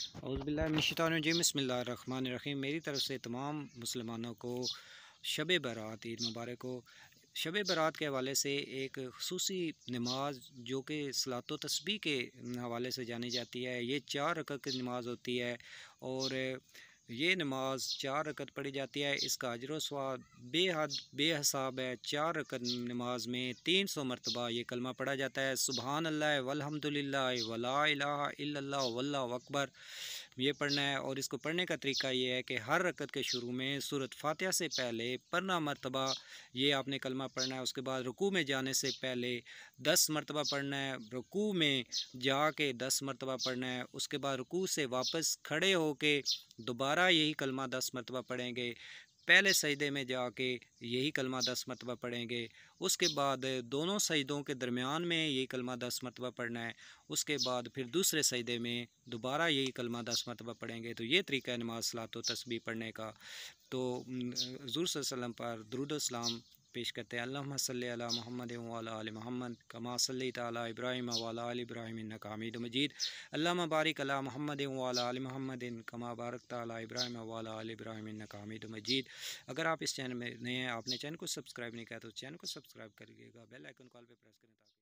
औज़ुबिल्लाहिमिनश्शैतानिर्रजीम बिस्मिल्लाहिर्रहमानिर्रहीम। मेरी तरफ़ से तमाम मुसलमानों को शब बारात ईद मुबारक हो। शब बारात के हवाले से एक ख़ुसूसी नमाज जो कि सलातो तस्बीह के हवाले से जानी जाती है, ये 4 रकअत की नमाज होती है और ये नमाज 4 रकअत पढ़ी जाती है। इसका अजर व सवाब बेहद बेहिसाब है। 4 रकअत नमाज में 300 मरतबा ये कलमा पढ़ा जाता है, सुबहान अल्लाह वल्हम्दुलिल्लाह वला इलाहा इल्लल्लाह वल्लाहु अकबर। ये पढ़ना है और इसको पढ़ने का तरीका ये है कि हर रकअत के शुरू में सूरत फातिहा से पहले 15 मरतबा ये आपने कलमा पढ़ना है। उसके बाद रुकू में जाने से पहले 10 मरतबा पढ़ना है, रुकू में जाके 10 मरतबा पढ़ना है। उसके बाद रुकू से वापस खड़े होके दोबारा यही कलमा 10 मरतबा पढ़ेंगे। पहले सजदे में जाके यही कलमा 10 मरतबा पढ़ेंगे। उसके बाद दोनों सजदों के दरमियान में यही कलमा 10 मरतबा पढ़ना है। उसके बाद फिर दूसरे सजदे में दोबारा यही कलमा 10 मरतबा पढ़ेंगे। तो ये तरीका है नमाज सलातो तस्बीह पढ़ने का। तो हुज़ूर सल्लल्लाहु अलैहि वसल्लम पर दुरूद व सलाम पेश करते हैं। अल्लाहुम्मा सल्लि अला मुहम्मद व अला आलि मुहम्मद कमा सल्लैता अला इब्राहीम व अला आलि इब्राहीम इन्नका हमीदुम मजीद। अल्लाहुम्मा बारिक अला मुहम्मद व अला आलि मुहम्मदिन कमा बारकता अला इब्राहीम व अला आलि इब्राहीम इन्नका हमीदुम मजीद। अगर आप इस चैनल में नए हैं, आपने चैनल को सब्सक्राइब नहीं किया तो चैनल को सब्सक्राइब करिएगा, बेल आइकन कॉल पे प्रेस करें ताकि